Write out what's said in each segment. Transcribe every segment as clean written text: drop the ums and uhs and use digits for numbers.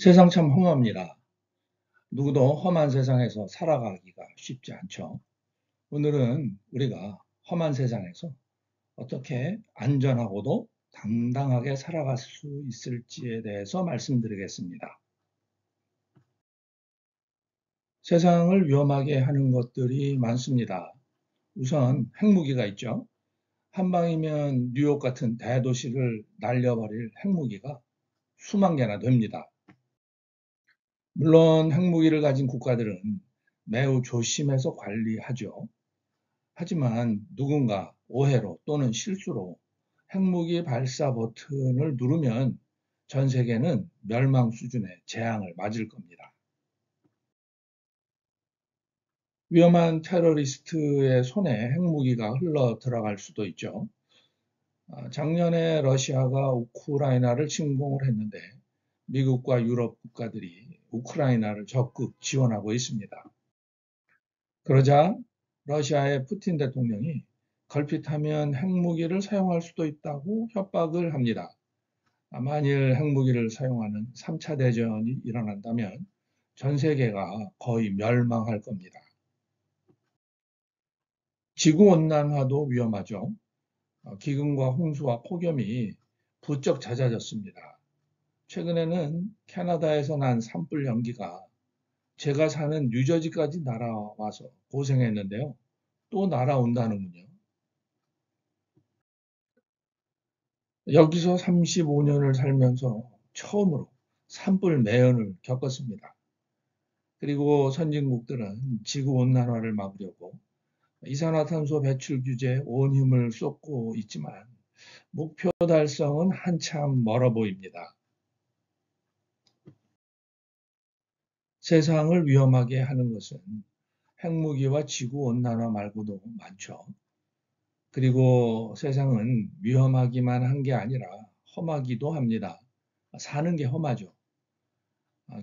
세상 참 험합니다. 누구도 험한 세상에서 살아가기가 쉽지 않죠. 오늘은 우리가 험한 세상에서 어떻게 안전하고도 당당하게 살아갈 수 있을지에 대해서 말씀드리겠습니다. 세상을 위험하게 하는 것들이 많습니다. 우선 핵무기가 있죠. 한 방이면 뉴욕 같은 대도시를 날려버릴 핵무기가 수만 개나 됩니다. 물론 핵무기를 가진 국가들은 매우 조심해서 관리하죠. 하지만 누군가 오해로 또는 실수로 핵무기 발사 버튼을 누르면 전 세계는 멸망 수준의 재앙을 맞을 겁니다. 위험한 테러리스트의 손에 핵무기가 흘러 들어갈 수도 있죠. 작년에 러시아가 우크라이나를 침공을 했는데 미국과 유럽 국가들이 우크라이나를 적극 지원하고 있습니다. 그러자 러시아의 푸틴 대통령이 걸핏하면 핵무기를 사용할 수도 있다고 협박을 합니다. 만일 핵무기를 사용하는 3차 대전이 일어난다면 전 세계가 거의 멸망할 겁니다. 지구온난화도 위험하죠. 기근과 홍수와 폭염이 부쩍 잦아졌습니다. 최근에는 캐나다에서 난 산불 연기가 제가 사는 뉴저지까지 날아와서 고생했는데요. 또 날아온다는군요. 여기서 35년을 살면서 처음으로 산불 매연을 겪었습니다. 그리고 선진국들은 지구온난화를 막으려고 이산화탄소 배출 규제에 온 힘을 쏟고 있지만 목표 달성은 한참 멀어 보입니다. 세상을 위험하게 하는 것은 핵무기와 지구온난화 말고도 많죠. 그리고 세상은 위험하기만 한 게 아니라 험하기도 합니다. 사는 게 험하죠.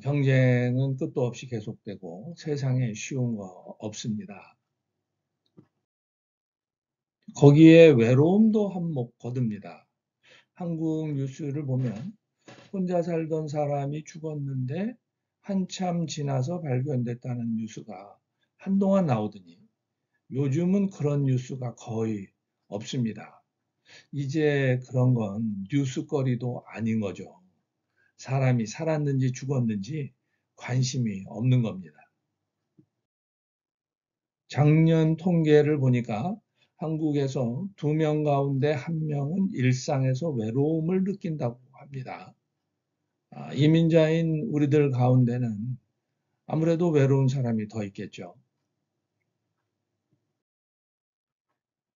경쟁은 끝도 없이 계속되고 세상에 쉬운 거 없습니다. 거기에 외로움도 한몫 거둡니다. 한국 뉴스를 보면 혼자 살던 사람이 죽었는데 한참 지나서 발견됐다는 뉴스가 한동안 나오더니 요즘은 그런 뉴스가 거의 없습니다. 이제 그런 건 뉴스거리도 아닌 거죠. 사람이 살았는지 죽었는지 관심이 없는 겁니다. 작년 통계를 보니까 한국에서 2명 가운데 1명은 일상에서 외로움을 느낀다고 합니다. 이민자인 우리들 가운데는 아무래도 외로운 사람이 더 있겠죠.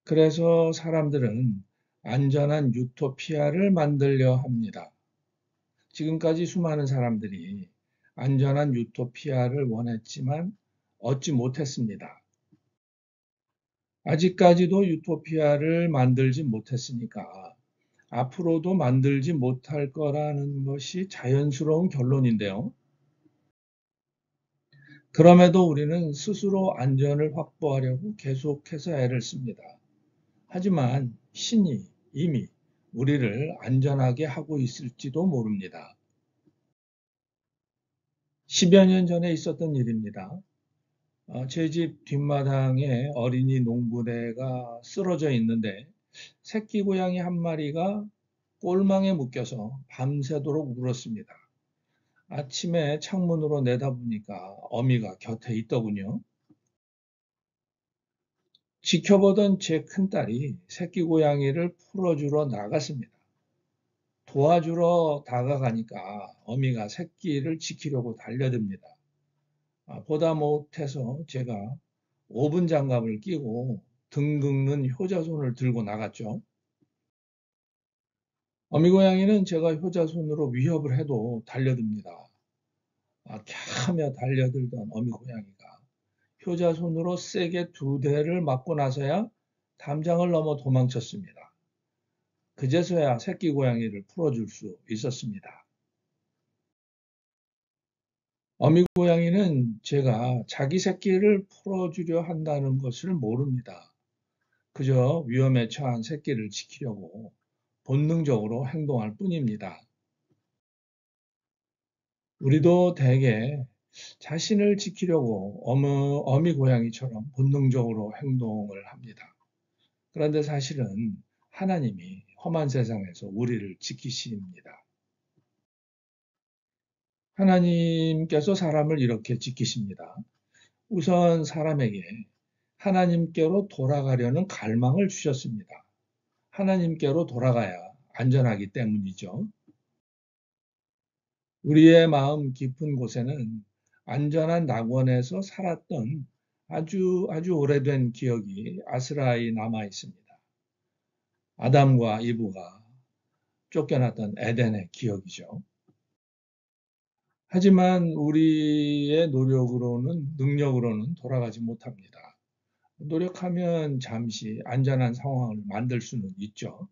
그래서 사람들은 안전한 유토피아를 만들려 합니다. 지금까지 수많은 사람들이 안전한 유토피아를 원했지만 얻지 못했습니다. 아직까지도 유토피아를 만들지 못했으니까 앞으로도 만들지 못할 거라는 것이 자연스러운 결론인데요. 그럼에도 우리는 스스로 안전을 확보하려고 계속해서 애를 씁니다. 하지만 신이 이미 우리를 안전하게 하고 있을지도 모릅니다. 10여 년 전에 있었던 일입니다. 제 집 뒷마당에 어린이 농부대가 쓰러져 있는데 새끼 고양이 한 마리가 꼴망에 묶여서 밤새도록 울었습니다. 아침에 창문으로 내다보니까 어미가 곁에 있더군요. 지켜보던 제 큰딸이 새끼 고양이를 풀어주러 나갔습니다. 도와주러 다가가니까 어미가 새끼를 지키려고 달려듭니다. 보다 못해서 제가 오븐 장갑을 끼고 등 긁는 효자손을 들고 나갔죠. 어미 고양이는 제가 효자손으로 위협을 해도 달려듭니다. 캬 하며 달려들던 어미 고양이가 효자손으로 세게 2대를 맞고 나서야 담장을 넘어 도망쳤습니다. 그제서야 새끼 고양이를 풀어줄 수 있었습니다. 어미 고양이는 제가 자기 새끼를 풀어주려 한다는 것을 모릅니다. 그저 위험에 처한 새끼를 지키려고 본능적으로 행동할 뿐입니다. 우리도 대개 자신을 지키려고 어미 고양이처럼 본능적으로 행동을 합니다. 그런데 사실은 하나님이 험한 세상에서 우리를 지키십니다. 하나님께서 사람을 이렇게 지키십니다. 우선 사람에게 하나님께로 돌아가려는 갈망을 주셨습니다. 하나님께로 돌아가야 안전하기 때문이죠. 우리의 마음 깊은 곳에는 안전한 낙원에서 살았던 아주 오래된 기억이 아스라이 남아 있습니다. 아담과 이브가 쫓겨났던 에덴의 기억이죠. 하지만 우리의 능력으로는 돌아가지 못합니다. 노력하면 잠시 안전한 상황을 만들 수는 있죠.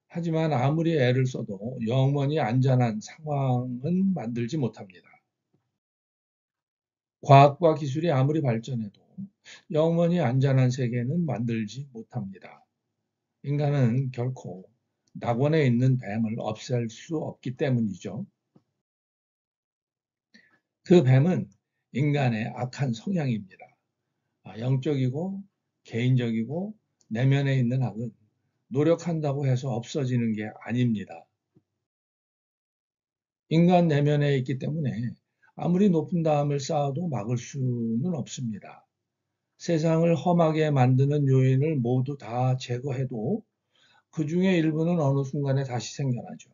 하지만 아무리 애를 써도 영원히 안전한 상황은 만들지 못합니다. 과학과 기술이 아무리 발전해도 영원히 안전한 세계는 만들지 못합니다. 인간은 결코 낙원에 있는 뱀을 없앨 수 없기 때문이죠. 그 뱀은 인간의 악한 성향입니다. 영적이고 개인적이고 내면에 있는 악은 노력한다고 해서 없어지는 게 아닙니다. 인간 내면에 있기 때문에 아무리 높은 담을 쌓아도 막을 수는 없습니다. 세상을 험하게 만드는 요인을 모두 다 제거해도 그 중에 일부는 어느 순간에 다시 생겨나죠.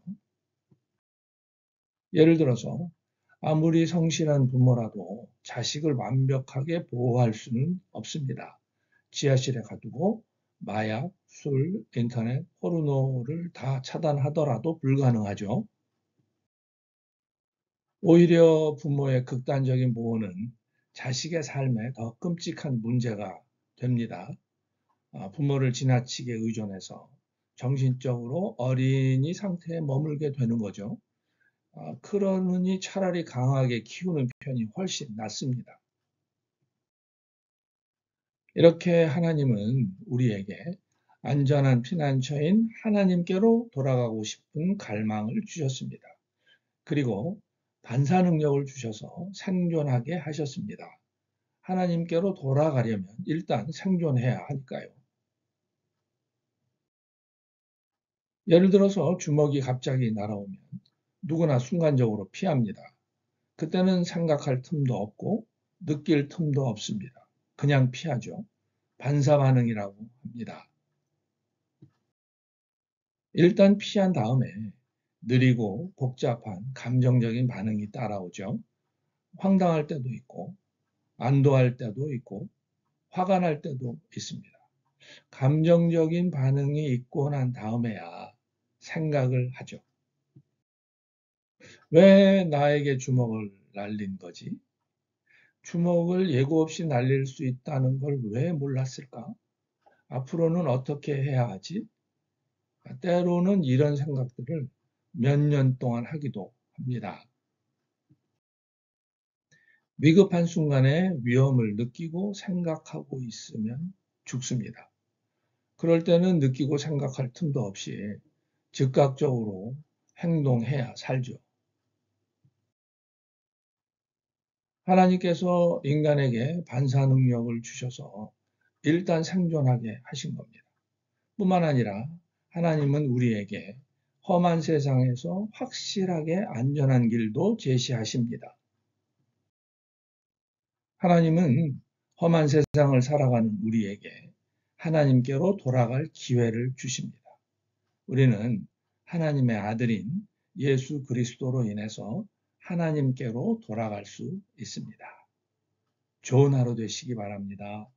예를 들어서 아무리 성실한 부모라도 자식을 완벽하게 보호할 수는 없습니다. 지하실에 가두고 마약, 술, 인터넷, 포르노를 다 차단하더라도 불가능하죠. 오히려 부모의 극단적인 보호는 자식의 삶에 더 끔찍한 문제가 됩니다. 부모를 지나치게 의존해서 정신적으로 어린이 상태에 머물게 되는 거죠. 그러느니 차라리 강하게 키우는 편이 훨씬 낫습니다. 이렇게 하나님은 우리에게 안전한 피난처인 하나님께로 돌아가고 싶은 갈망을 주셨습니다. 그리고 반사 능력을 주셔서 생존하게 하셨습니다. 하나님께로 돌아가려면 일단 생존해야 하니까요. 예를 들어서 주먹이 갑자기 날아오면 누구나 순간적으로 피합니다. 그때는 생각할 틈도 없고 느낄 틈도 없습니다. 그냥 피하죠. 반사 반응이라고 합니다. 일단 피한 다음에 느리고 복잡한 감정적인 반응이 따라오죠. 황당할 때도 있고, 안도할 때도 있고, 화가 날 때도 있습니다. 감정적인 반응이 있고 난 다음에야 생각을 하죠. 왜 나에게 주먹을 날린 거지? 주먹을 예고 없이 날릴 수 있다는 걸 왜 몰랐을까? 앞으로는 어떻게 해야 하지? 때로는 이런 생각들을 몇 년 동안 하기도 합니다. 위급한 순간에 위험을 느끼고 생각하고 있으면 죽습니다. 그럴 때는 느끼고 생각할 틈도 없이 즉각적으로 행동해야 살죠. 하나님께서 인간에게 반사 능력을 주셔서 일단 생존하게 하신 겁니다. 뿐만 아니라 하나님은 우리에게 험한 세상에서 확실하게 안전한 길도 제시하십니다. 하나님은 험한 세상을 살아가는 우리에게 하나님께로 돌아갈 기회를 주십니다. 우리는 하나님의 아들인 예수 그리스도로 인해서 하나님께로 돌아갈 수 있습니다. 좋은 하루 되시기 바랍니다.